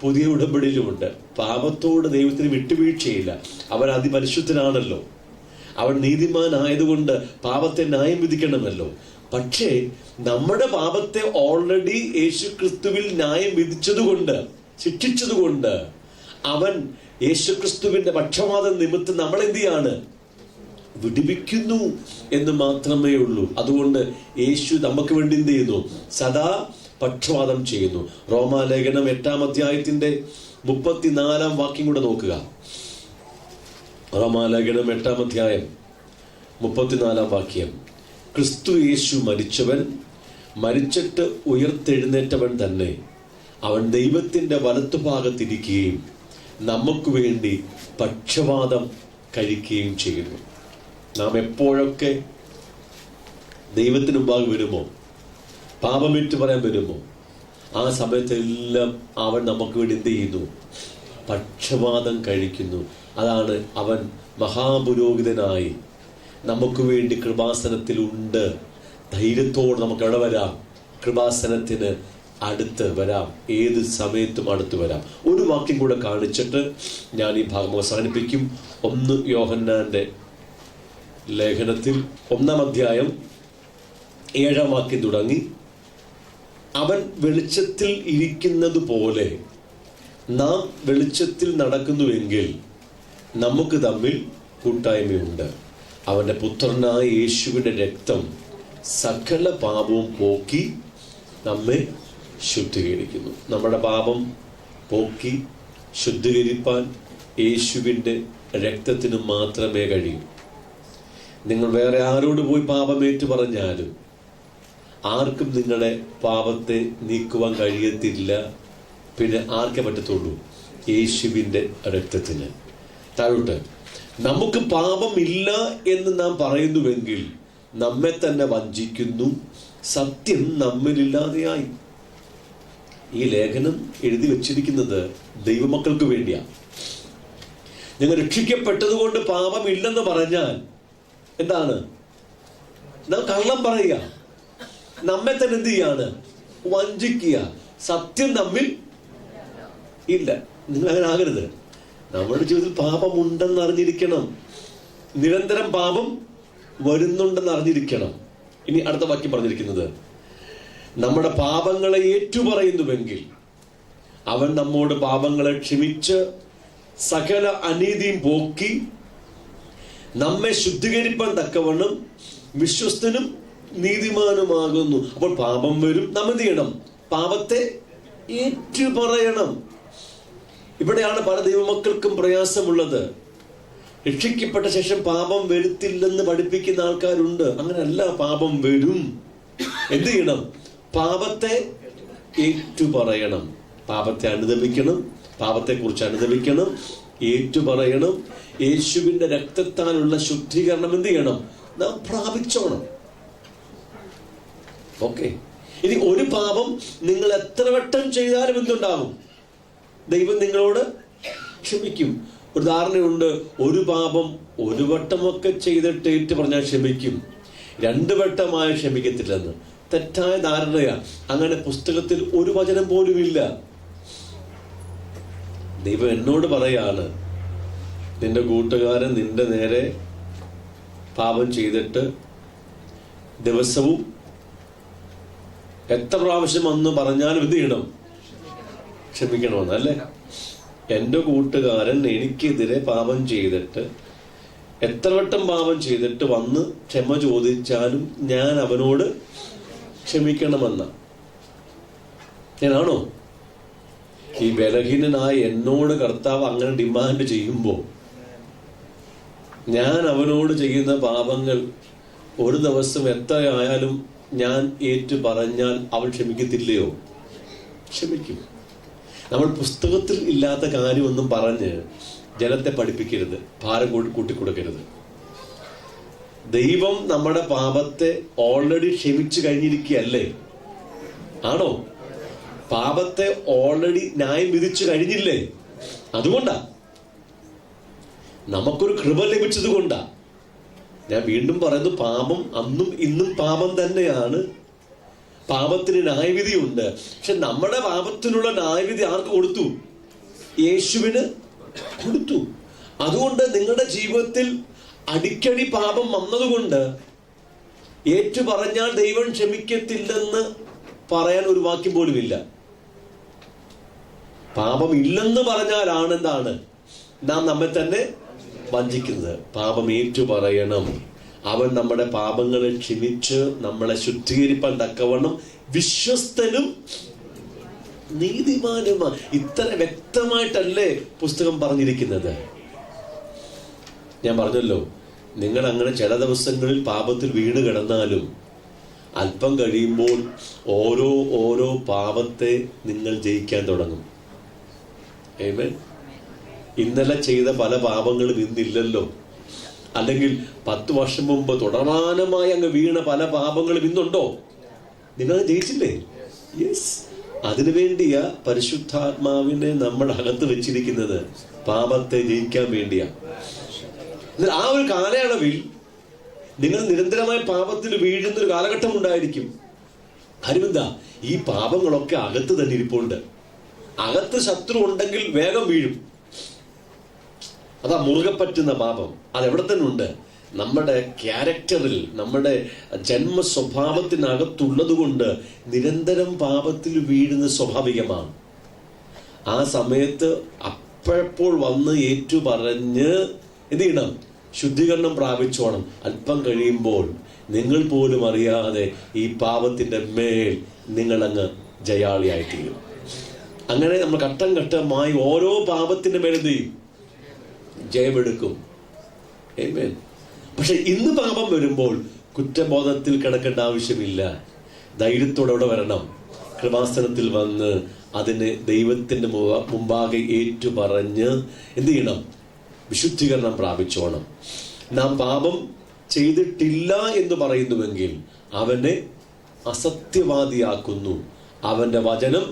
പുതിയ ഉടമ്പടിയിലുമുണ്ട്. പാപത്തോട് ദൈവത്തിന് വിട്ടുവീഴ്ചയില്ല. അവൻ അതിപരിശുദ്ധനാണല്ലോ. അവൻ നീതിമാനായതുകൊണ്ട് പാപത്തെ ന്യായം വിധിക്കണമല്ലോ. പക്ഷേ നമ്മുടെ പാപത്തെ ഓൾറെഡി യേശുക്രിസ്തുവിൽ ന്യായം വിധിച്ചതുകൊണ്ട്, ശിക്ഷിച്ചതുകൊണ്ട് അവൻ യേശുക്രിസ്തുവിന്റെ പക്ഷവാദം നിമിത്തം നമ്മളെന്ത് ചെയ്യാണ്? വിടുവിക്കുന്നു എന്ന് മാത്രമേ ഉള്ളൂ. അതുകൊണ്ട് യേശു നമുക്ക് വേണ്ടി എന്ത് ചെയ്യുന്നു? സദാ പക്ഷവാദം ചെയ്യുന്നു. റോമാലേഖനം 8-ാം അധ്യായത്തിന്റെ 34-ാം വാക്യം കൂടെ നോക്കുക. റോമാലേഖനം 8-ാം അധ്യായം 34-ാം വാക്യം. ക്രിസ്തു യേശു മരിച്ചവൻ, മരിച്ചിട്ട് ഉയർത്തെഴുന്നേറ്റവൻ തന്നെ. അവൻ ദൈവത്തിന്റെ വലത്തുഭാഗത്തിരിക്കുകയും നമുക്ക് വേണ്ടി പക്ഷവാദം കഴിക്കുകയും ചെയ്യുന്നു. നാം എപ്പോഴൊക്കെ ദൈവത്തിന് മുമ്പാകെ വരുമോ, പാപമേറ്റു പറയാൻ വരുമോ, ആ സമയത്തെല്ലാം അവൻ നമുക്ക് വേണ്ടി എന്ത് ചെയ്യുന്നു? പക്ഷവാദം കഴിക്കുന്നു. അതാണ് അവൻ മഹാപുരോഹിതനായി നമുക്ക് വേണ്ടി കൃപാസനത്തിൽ ഉണ്ട്. ധൈര്യത്തോടെ നമുക്ക് എവിടെ വരാം? കൃപാസനത്തിന് അടുത്ത് വരാം. ഏത് സമയത്തും അടുത്ത് വരാം. ഒരു വാക്യം കൂടെ കാണിച്ചിട്ട് ഞാൻ ഈ ഭാഗം അവസാനിപ്പിക്കും. 1 യോഹന്നാന്റെ ലേഖനത്തിൽ 1-ാം അധ്യായം 7-ാം വാക്യം തുടങ്ങി, അവൻ വെളിച്ചത്തിൽ ഇരിക്കുന്നത് പോലെ നാം വെളിച്ചത്തിൽ നടക്കുന്നുവെങ്കിൽ നമുക്ക് തമ്മിൽ കൂട്ടായ്മയുണ്ട്. അവന്റെ പുത്രനായ യേശുവിന്റെ രക്തം സകല പാപവും പോക്കി നമ്മെ ശുദ്ധീകരിക്കുന്നു. നമ്മുടെ പാപം പോക്കി ശുദ്ധീകരിപ്പാൻ യേശുവിന്റെ രക്തത്തിന് മാത്രമേ കഴിയൂ. നിങ്ങൾ വേറെ ആരോട് പോയി പാപമേറ്റു പറഞ്ഞാലും ആർക്കും നിങ്ങളുടെ പാപത്തെ നീക്കുവാൻ കഴിയത്തില്ല. പിന്നെ ആർക്കേ പറ്റത്തുള്ളൂ? യേശുവിന്റെ രക്തത്തിന്. താഴോട്ട് നമുക്ക് പാപമില്ല എന്ന് നാം പറയുന്നുവെങ്കിൽ നമ്മെ തന്നെ വഞ്ചിക്കുന്നു, സത്യം നമ്മിലില്ലാതെയായി. ഈ ലേഖനം എഴുതി വച്ചിരിക്കുന്നത് ദൈവമക്കൾക്ക് വേണ്ടിയാണ്. നിങ്ങൾ രക്ഷിക്കപ്പെട്ടതുകൊണ്ട് പാപമില്ലെന്ന് പറഞ്ഞാൽ എന്താണ്? നാം കള്ളം പറയുക, നമ്മെ തന്നെ എന്ത് ചെയ്യാണ്? വഞ്ചിക്കുക. സത്യം നമ്മിൽ ഇല്ല. നിങ്ങൾ അങ്ങനെ ആകരുത്. നമ്മുടെ ജീവിതത്തിൽ പാപമുണ്ടെന്ന് അറിഞ്ഞിരിക്കണം. നിരന്തരം പാപം വരുന്നുണ്ടെന്ന് അറിഞ്ഞിരിക്കണം. ഇനി അടുത്ത വാക്യം പറഞ്ഞിരിക്കുന്നത്, നമ്മുടെ പാപങ്ങളെ ഏറ്റുപറയുന്നുവെങ്കിൽ അവൻ നമ്മോട് പാപങ്ങളെ ക്ഷമിച്ച് സകല അനീതിയും പോക്കി നമ്മെ ശുദ്ധീകരിപ്പാൻ തക്കവണ്ണം വിശ്വസ്തനും നീതിമാനുമാകുന്നു. അപ്പോൾ പാപം വരും, നാം എന്ത് ചെയ്യണം? പാപത്തെ ഏറ്റുപറയണം. ഇവിടെയാണ് പല ദൈവമക്കൾക്കും പ്രയാസമുള്ളത്. രക്ഷിക്കപ്പെട്ട ശേഷം പാപം വരുത്തില്ലെന്ന് പഠിപ്പിക്കുന്ന ആൾക്കാരുണ്ട്. അങ്ങനെയല്ല, പാപം വരും. എന്ത് ചെയ്യണം? പാപത്തെ ഏറ്റുപറയണം. പാപത്തെ അനുദപിക്കണം, പാപത്തെ കുറിച്ച് അനുദപിക്കണം, ഏറ്റുപറയണം. യേശുവിന്റെ രക്തത്താലുള്ള ശുദ്ധീകരണം എന്ത് ചെയ്യണം? നാം പ്രാപിച്ചോണം. ഓക്കെ. ഇനി ഒരു പാപം നിങ്ങൾ എത്ര വട്ടം ചെയ്താലും എന്തുണ്ടാകും? ദൈവം നിങ്ങളോട് ക്ഷമിക്കും. ഒരു ധാരണയുണ്ട്, ഒരു പാപം ഒരു വട്ടമൊക്കെ ചെയ്തിട്ട് ഏറ്റു പറഞ്ഞാൽ ക്ഷമിക്കും, 2 വട്ടമായി ക്ഷമിക്കത്തില്ലെന്ന്. തെറ്റായ ധാരണയാ. അങ്ങനെ പുസ്തകത്തിൽ ഒരു വചനം പോലും ഇല്ല. ദൈവം എന്നോട് പറയാണ്, നിന്റെ കൂട്ടുകാരൻ നിന്റെ നേരെ പാപം ചെയ്തിട്ട് ദിവസവും എത്ര പ്രാവശ്യം വന്ന് പറഞ്ഞാലും എന്ത് ചെയ്യണം? ക്ഷമിക്കണമെന്ന്. അല്ലേ? എൻ്റെ കൂട്ടുകാരൻ എനിക്കെതിരെ പാപം ചെയ്തിട്ട് എത്ര വട്ടം പാപം ചെയ്തിട്ട് വന്ന് ക്ഷമ ചോദിച്ചാലും ഞാൻ അവനോട് ക്ഷമിക്കണമെന്ന. ഞാനാണോ? ഈ ബലഹീനനായ എന്നോട് കർത്താവ് അങ്ങനെ ഡിമാൻഡ് ചെയ്യുമ്പോൾ ഞാൻ അവനോട് ചെയ്യുന്ന പാപങ്ങൾ ഒരു ദിവസം എത്രയായാലും ഞാൻ ഏറ്റു പറഞ്ഞാൽ അവൻ ക്ഷമിക്കത്തില്ലയോ? ക്ഷമിക്കും. നമ്മൾ പുസ്തകത്തിൽ ഇല്ലാത്ത കാര്യമൊന്നും പറഞ്ഞ് ജനത്തെ പഠിപ്പിക്കരുത്, ഭാരം കൂട്ടിക്കൊടുക്കരുത്. ദൈവം നമ്മുടെ പാപത്തെ ഓൾറെഡി ക്ഷമിച്ചു കഴിഞ്ഞിരിക്കുകയല്ലേ? ആണോ? പാപത്തെ ഓൾറെഡി ന്യായം വിധിച്ചു കഴിഞ്ഞില്ലേ? അതുകൊണ്ടാ, നമുക്കൊരു കൃപ ലഭിച്ചത് കൊണ്ടാ. ഞാൻ വീണ്ടും പറയുന്നു, പാപം അന്നും ഇന്നും പാപം തന്നെയാണ്. പാപത്തിന് ന്യായവിധിയുണ്ട്. പക്ഷെ നമ്മുടെ പാപത്തിനുള്ള ന്യായവിധി ആർക്ക് കൊടുത്തു? യേശുവിന് കൊടുത്തു. അതുകൊണ്ട് നിങ്ങളുടെ ജീവിതത്തിൽ അടിക്കടി പാപം വന്നതുകൊണ്ട് ഏറ്റു പറഞ്ഞാൽ ദൈവം ക്ഷമിക്കത്തില്ലെന്ന് പറയാൻ ഒരു വാക്യം പോലും ഇല്ല. പാപം ഇല്ലെന്ന് പറഞ്ഞാലാണ് എന്താണ്? നാം നമ്മെ തന്നെ വഞ്ചിക്കുന്നത്. പാപം ഏറ്റു പറയണം. അവൻ നമ്മുടെ പാപങ്ങളെ ക്ഷമിച്ച് നമ്മളെ ശുദ്ധീകരിപ്പാൻ തക്കവണ്ണം വിശ്വസ്തനും നീതിമാനുമാ. ഇത്ര വ്യക്തമായിട്ടല്ലേ പുസ്തകം പറഞ്ഞിരിക്കുന്നത്? ഞാൻ പറഞ്ഞല്ലോ, നിങ്ങൾ അങ്ങനെ ചില ദിവസങ്ങളിൽ പാപത്തിൽ വീണ് കിടന്നാലും അല്പം കഴിയുമ്പോൾ ഓരോ പാപത്തെ നിങ്ങൾ ജയിക്കാൻ തുടങ്ങും. ആമേൻ. ഇന്നലെ ചെയ്ത പല പാപങ്ങളും ഇന്നില്ലല്ലോ. അല്ലെങ്കിൽ 10 വർഷം മുമ്പ് തുടർമാനമായി അങ്ങ് വീണ പല പാപങ്ങളും ഇന്നുണ്ടോ? നിങ്ങൾ ജയിച്ചില്ലേ? യെസ്. അതിനുവേണ്ടിയാ പരിശുദ്ധാത്മാവിനെ നമ്മുടെ അകത്ത് വെച്ചിരിക്കുന്നത്. പാപത്തെ ജയിക്കാൻ വേണ്ടിയാ. ആ ഒരു കാലയളവിൽ നിങ്ങൾ നിരന്തരമായ പാപത്തിൽ വീഴുന്നൊരു കാലഘട്ടം ഉണ്ടായിരിക്കും. കാര്യമെന്താ? ഈ പാപങ്ങളൊക്കെ അകത്ത് തന്നെ ഇരിപ്പുണ്ട്. അകത്ത് ശത്രു ഉണ്ടെങ്കിൽ വേഗം വീഴും. അതാ മുറുകെ പറ്റുന്ന പാപം. അതെവിടെ തന്നെ ഉണ്ട്? നമ്മുടെ ക്യാരക്ടറിൽ, നമ്മുടെ ജന്മ സ്വഭാവത്തിനകത്തുള്ളത് കൊണ്ട് നിരന്തരം പാപത്തിൽ വീഴുന്ന സ്വാഭാവികമാണ്. ആ സമയത്ത് അപ്പോഴപ്പോൾ വന്ന് ഏറ്റു പറഞ്ഞ് എന്ത് ചെയ്യണം? ശുദ്ധീകരണം പ്രാപിച്ചോണം. അല്പം കഴിയുമ്പോൾ നിങ്ങൾ പോലും അറിയാതെ ഈ പാപത്തിന്റെ മേൽ നിങ്ങളങ്ങ് ജയാളിയായിത്തീരും. അങ്ങനെ നമ്മൾ ഘട്ടം ഘട്ടമായി ഓരോ പാപത്തിന്റെ മേൽ എന്ത് ചെയ്യും? ജയമെടുക്കും. ആമേൻ. പക്ഷെ ഇന്ന് പാപം വരുമ്പോൾ കുറ്റബോധത്തിൽ കിടക്കേണ്ട ആവശ്യമില്ല. ധൈര്യത്തോടെ അവിടെ വരണം. കൃപാസനത്തിൽ വന്ന് അതിന് ദൈവത്തിന്റെ മുമ്പാകെ ഏറ്റു പറഞ്ഞ് എന്ത് ചെയ്യണം? വിശുദ്ധീകരണം പ്രാപിച്ചോണം. നാം പാപം ചെയ്തിട്ടില്ല എന്ന് പറയുന്നുവെങ്കിൽ അവനെ അസത്യവാദിയാക്കുന്നു, അവന്റെ വചനം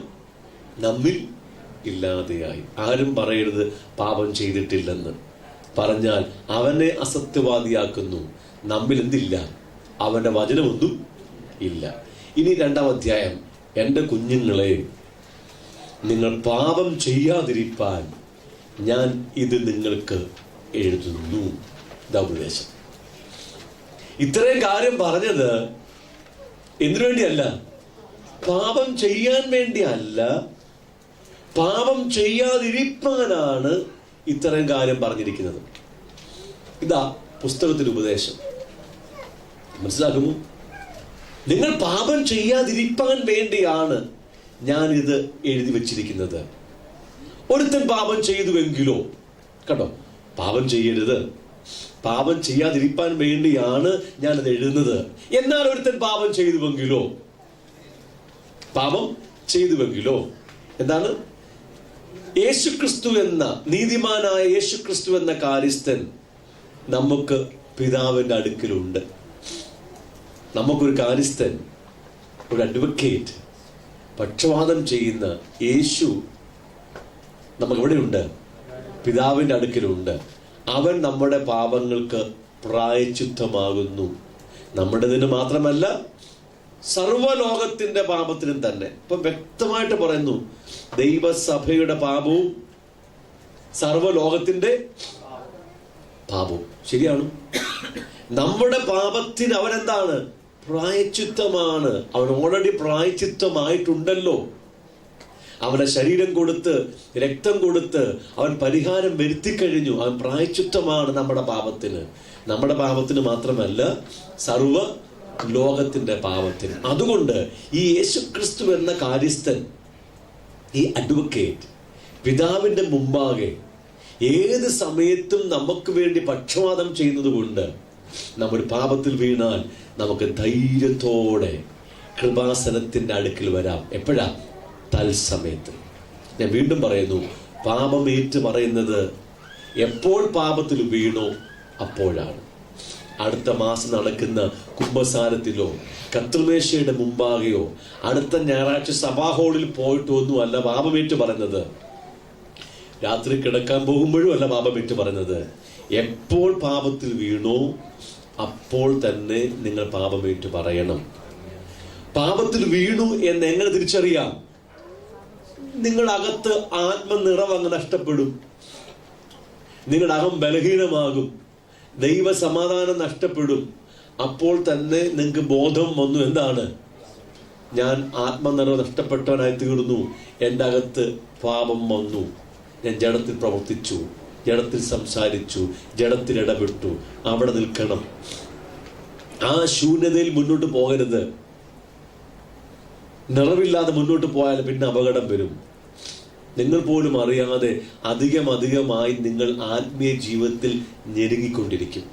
നമ്മിൽ ഇല്ലാതെയായി. ആരും പറയരുത് പാപം ചെയ്തിട്ടില്ലെന്ന്. പറഞ്ഞാൽ അവനെ അസത്യവാദിയാക്കുന്നു, നമ്മിൽ എന്തില്ല? അവന്റെ വചനമൊന്നും ഇല്ല. ഇനി 2-ാം അധ്യായം, എൻ്റെ കുഞ്ഞുങ്ങളെ, നിങ്ങൾ പാപം ചെയ്യാതിരിപ്പാൻ ഞാൻ ഇത് നിങ്ങൾക്ക് എഴുതുന്നു. ഉപദേശം. ഇത്രയും കാര്യം പറഞ്ഞത് എന്തിനു വേണ്ടിയല്ല? പാപം ചെയ്യാൻ വേണ്ടിയല്ല, പാപം ചെയ്യാതിരിപ്പാനാണ് ഇത്രയും കാര്യം പറഞ്ഞിരിക്കുന്നത്. ഇതാ പുസ്തകത്തിന്റെ ഉപദേശം. മനസ്സിലാകുമോ? നിങ്ങൾ പാപം ചെയ്യാതിരിപ്പാൻ വേണ്ടിയാണ് ഞാൻ ഇത് എഴുതി വച്ചിരിക്കുന്നത്. ഒരുത്തൻ പാപം ചെയ്തുവെങ്കിലോ, കണ്ടോ, പാപം ചെയ്യരുത്, പാപം ചെയ്യാതിരിപ്പാൻ വേണ്ടിയാണ് ഞാനത് എഴുതുന്നത്. എന്നാൽ ഒരുത്തൻ പാപം ചെയ്തുവെങ്കിലോ, പാപം ചെയ്തുവെങ്കിലോ എന്താണ്? യേശുക്രിസ്തു എന്ന നീതിമാനായ യേശുക്രിസ്തു എന്ന കാര്യസ്ഥൻ നമുക്ക് പിതാവിന്റെ അടുക്കലുണ്ട്. നമുക്കൊരു കാര്യസ്ഥൻ, ഒരു അഡ്വക്കേറ്റ്, പക്ഷവാദം ചെയ്യുന്ന യേശു നമുക്ക് എവിടെയുണ്ട്? പിതാവിന്റെ അടുക്കലുണ്ട്. അവൻ നമ്മുടെ പാപങ്ങൾക്ക് പ്രായശ്ചിത്തമാകുന്നു. നമ്മുടേതിന് മാത്രമല്ല, സർവ്വലോകത്തിന്റെ പാപത്തിനും തന്നെ. ഇപ്പൊ വ്യക്തമായിട്ട് പറയുന്നു, ദൈവസഭയുടെ പാപവും സർവ്വലോകത്തിന്റെ പാപവും. ശരിയാണ്. നമ്മുടെ പാപത്തിന് അവനെന്താണ്? പ്രായശ്ചിത്തമാണ്. അവൻ ഓൾറെഡി പ്രായശ്ചിത്തമായിട്ടുണ്ടല്ലോ. അവന്റെ ശരീരം കൊടുത്ത്, രക്തം കൊടുത്ത് അവൻ പരിഹാരം വരുത്തിക്കഴിഞ്ഞു. അവൻ പ്രായശ്ചിത്തമാണ് നമ്മുടെ പാപത്തിന്. നമ്മുടെ പാപത്തിന് മാത്രമല്ല, സർവ ലോകത്തിന്റെ പാപത്തിന്. അതുകൊണ്ട് ഈ യേശുക്രിസ്തു എന്ന കാര്യസ്ഥൻ, ഈ അഡ്വക്കേറ്റ്, പിതാവിന്റെ മുമ്പാകെ ഏത് സമയത്തും നമുക്ക് വേണ്ടി പക്ഷവാദം ചെയ്യുന്നത് കൊണ്ട് നമ്മൾ പാപത്തിൽ വീണാൽ നമുക്ക് ധൈര്യത്തോടെ കൃപാസനത്തിന്റെ അടുക്കൽ വരാം. എപ്പോഴാ? തൽസമയത്ത്. ഞാൻ വീണ്ടും പറയുന്നു, പാപം ഏറ്റു പറയുന്നത് എപ്പോൾ പാപത്തിൽ വീണോ അപ്പോഴാണ്. അടുത്ത മാസം നടക്കുന്ന കുംഭസാരത്തിലോ കർത്തൃമേശയുടെ മുമ്പാകെയോ അടുത്ത ഞായറാഴ്ച സഭാഹോളിൽ പോയിട്ടൊന്നും അല്ല പാപമേറ്റു പറയുന്നത്. രാത്രി കിടക്കാൻ പോകുമ്പോഴും അല്ല പാപമേറ്റു പറയുന്നത്. എപ്പോൾ പാപത്തിൽ വീണോ അപ്പോൾ തന്നെ നിങ്ങൾ പാപമേറ്റു പറയണം. പാപത്തിൽ വീണു എന്ന് എങ്ങനെ തിരിച്ചറിയാം? നിങ്ങളുടെ അകത്ത് ആത്മനിറവ് അങ്ങ് നഷ്ടപ്പെടും, നിങ്ങളുടെ അകം ബലഹീനമാകും, ദൈവ സമാധാനം നഷ്ടപ്പെടും. അപ്പോൾ തന്നെ നിങ്ങൾക്ക് ബോധം വന്നു, എന്താണ്? ഞാൻ ആത്മനിറവ് നഷ്ടപ്പെട്ടവനായി തീർന്നു, എൻ്റെ അകത്ത് പാപം വന്നു, ഞാൻ ജഡത്തിൽ പ്രവർത്തിച്ചു, ജഡത്തിൽ സംസാരിച്ചു, ജഡത്തിൽ ഇടപെട്ടു. അവിടെ നിൽക്കണം. ആ ശൂന്യതയിൽ മുന്നോട്ട് പോകരുത്. നിറവില്ലാതെ മുന്നോട്ട് പോയാൽ പിന്നെ അപകടം വരും. നിങ്ങൾ പോലും അറിയാതെ അധികമായി നിങ്ങൾ ആത്മീയ ജീവിതത്തിൽ ഞെരുങ്ങിക്കൊണ്ടിരിക്കും.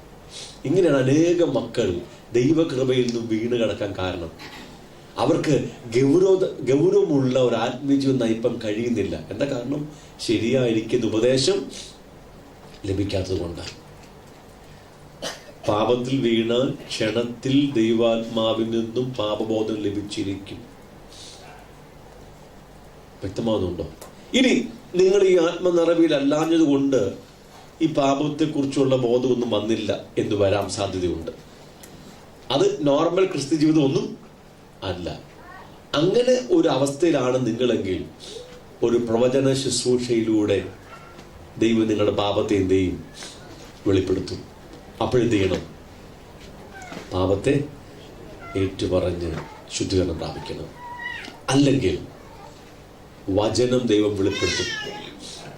ഇങ്ങനെയാണ് അനേകം മക്കൾ ദൈവകൃപയിൽ നിന്നും വീണ് കിടക്കാൻ കാരണം. അവർക്ക് ഗൗരവമുള്ള ഒരു ആത്മീയ ജീവിതം നയിപ്പം കഴിയുന്നില്ല. എന്താ കാരണം? ശരിയായിരിക്കുന്ന ഉപദേശം ലഭിക്കാത്തത് കൊണ്ടാണ്. പാപത്തിൽ വീണ ക്ഷണത്തിൽ ദൈവാത്മാവിൽ നിന്നും പാപബോധം ലഭിച്ചിരിക്കും. വ്യക്തമാകുന്നുണ്ടോ? ഇനി നിങ്ങൾ ഈ ആത്മനിറവിൽ അല്ലാഞ്ഞത് കൊണ്ട് ഈ പാപത്തെക്കുറിച്ചുള്ള ബോധമൊന്നും വന്നില്ല എന്ന് വരാൻ സാധ്യതയുണ്ട്. അത് നോർമൽ ക്രിസ്ത്യ ജീവിതം ഒന്നും അല്ല. അങ്ങനെ ഒരു അവസ്ഥയിലാണ് നിങ്ങളെങ്കിൽ ഒരു പ്രവചന ശുശ്രൂഷയിലൂടെ ദൈവം നിങ്ങളുടെ പാപത്തെ എന്ത് ചെയ്യും? വെളിപ്പെടുത്തും. അപ്പോഴെന്ത് ചെയ്യണം? പാപത്തെ ഏറ്റുപറഞ്ഞ് ശുദ്ധീകരണം പ്രാപിക്കണം. അല്ലെങ്കിൽ വചനം ദൈവം വെളിപ്പെടുത്തും.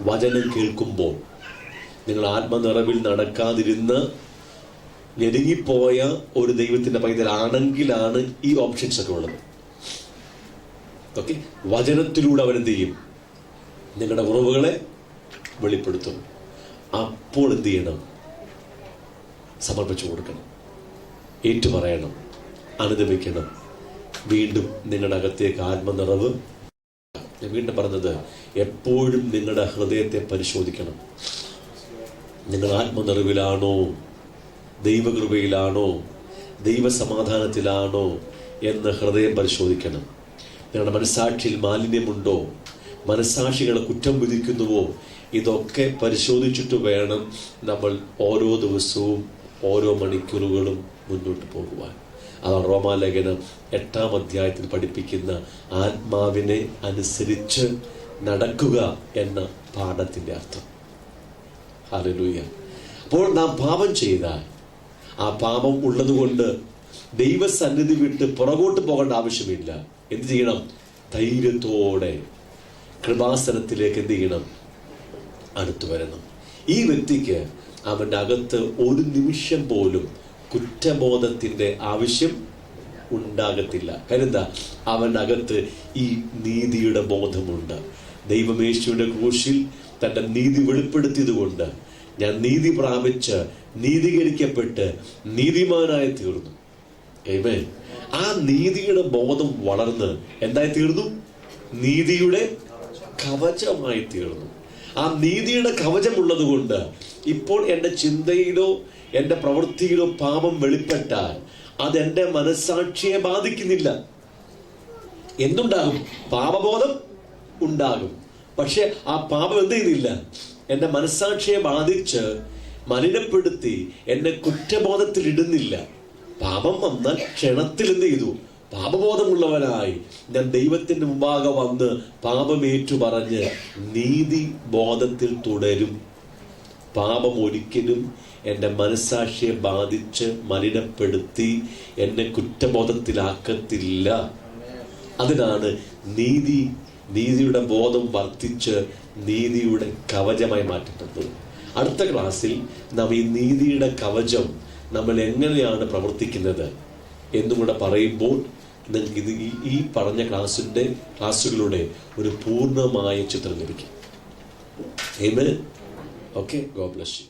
വചനം കേൾക്കുമ്പോൾ നിങ്ങൾ ആത്മനിറവിൽ നടക്കാതിരുന്ന് ഞെരുങ്ങിപ്പോയ ഒരു ദൈവത്തിന്റെ പൈതലാണെങ്കിലാണ് ഈ ഓപ്ഷൻസ് ഒക്കെ ഉള്ളത്. ഓക്കെ, വചനത്തിലൂടെ അവരെന്ത് ചെയ്യും? നിങ്ങളുടെ കുറവുകളെ വെളിപ്പെടുത്തും. അപ്പോൾ എന്ത് ചെയ്യണം? സമർപ്പിച്ചു കൊടുക്കണം, ഏറ്റുപറയണം, അനുദപിക്കണം. വീണ്ടും നിങ്ങളുടെ അകത്തേക്ക് ആത്മനിറവ്. ഞാൻ വീണ്ടും പറഞ്ഞത്, എപ്പോഴും നിങ്ങളുടെ ഹൃദയത്തെ പരിശോധിക്കണം. നിങ്ങൾ ആത്മനിറവിലാണോ, ദൈവകൃപയിലാണോ, ദൈവസമാധാനത്തിലാണോ എന്ന് ഹൃദയം പരിശോധിക്കണം. നിങ്ങളുടെ മനസ്സാക്ഷിയിൽ മാലിന്യമുണ്ടോ, മനസ്സാക്ഷികളെ കുറ്റം വിധിക്കുന്നുവോ, ഇതൊക്കെ പരിശോധിച്ചിട്ട് വേണം നമ്മൾ ഓരോ ദിവസവും ഓരോ മണിക്കൂറുകളും മുന്നോട്ട് പോകുവാൻ. അതാണ് റോമാലേഖനം 8-ാം അധ്യായത്തിൽ പഠിപ്പിക്കുന്ന ആത്മാവിനെ അനുസരിച്ച് നടക്കുക എന്ന പാഠത്തിന്റെ അർത്ഥം. ഹല്ലേലൂയ. അപ്പോൾ നാം പാപം ചെയ്താൽ ആ പാപം ഉള്ളതുകൊണ്ട് ദൈവസന്നിധി വിട്ട് പുറകോട്ട് പോകേണ്ട ആവശ്യമില്ല. എന്ത് ചെയ്യണം? ധൈര്യത്തോടെ കൃപാസനത്തിലേക്ക് എന്ത് ചെയ്യണം? അടുത്തു വരണം. ഈ വ്യക്തിക്ക് അവൻ്റെ അകത്ത് ഒരു നിമിഷം പോലും കുറ്റബോധത്തിന്റെ ആവശ്യം ഉണ്ടാകത്തില്ല. കാര്യം എന്താ? അവൻ്റെ അകത്ത് ഈ നീതിയുടെ ബോധമുണ്ട്. ദൈവമേശുവിന്റെ ക്രൂശിൽ തന്റെ നീതി വെളിപ്പെടുത്തിയത് കൊണ്ട് ഞാൻ നീതി പ്രാപിച്ച് നീതീകരിക്കപ്പെട്ട് നീതിമാനായി തീർന്നു. ആമേൻ. ആ നീതിയുടെ ബോധം വളർന്ന് എന്തായി തീർന്നു? നീതിയുടെ കവചമായി തീർന്നു. ആ നീതിയുടെ കവചമുള്ളത് കൊണ്ട് ഇപ്പോൾ എൻ്റെ ചിന്തയിലോ എൻ്റെ പ്രവൃത്തിയിലോ പാപം വെളിപ്പെട്ടാൽ അതെന്റെ മനസ്സാക്ഷിയെ ബാധിക്കുന്നില്ല. എന്തുണ്ടാകും? പാപബോധം ഉണ്ടാകും. പക്ഷെ ആ പാപം എന്ത് ചെയ്യുന്നില്ല? എൻ്റെ മനസ്സാക്ഷിയെ ബാധിച്ച് മലിനപ്പെടുത്തി എന്നെ കുറ്റബോധത്തിൽ ഇടുന്നില്ല. പാപം വന്നാൽ ക്ഷണത്തിൽ എന്ത് ചെയ്തു? പാപബോധമുള്ളവനായി ഞാൻ ദൈവത്തിന്റെ മുമ്പാകെ വന്ന് പാപമേറ്റു പറഞ്ഞ് നീതി ബോധത്തിൽ തുടരും. പാപം ഒരിക്കലും എൻ്റെ മനസ്സാക്ഷിയെ ബാധിച്ച് മലിനപ്പെടുത്തി എന്നെ കുറ്റബോധത്തിലാക്കത്തില്ല. അതിനാണ് നീതിയുടെ ബോധം വർദ്ധിച്ച് നീതിയുടെ കവചമായി മാറ്റപ്പെട്ടത്. അടുത്ത ക്ലാസ്സിൽ നാം ഈ നീതിയുടെ കവചം നമ്മൾ എങ്ങനെയാണ് പ്രവർത്തിക്കുന്നത് എന്നും കൂടെ പറയുമ്പോൾ നിങ്ങൾക്ക് ഇത് ഈ പറഞ്ഞ ക്ലാസ്സുകളുടെ ഒരു പൂർണ്ണമായ ചിത്രം ലഭിക്കും. ആമേൻ. Okay, God bless U.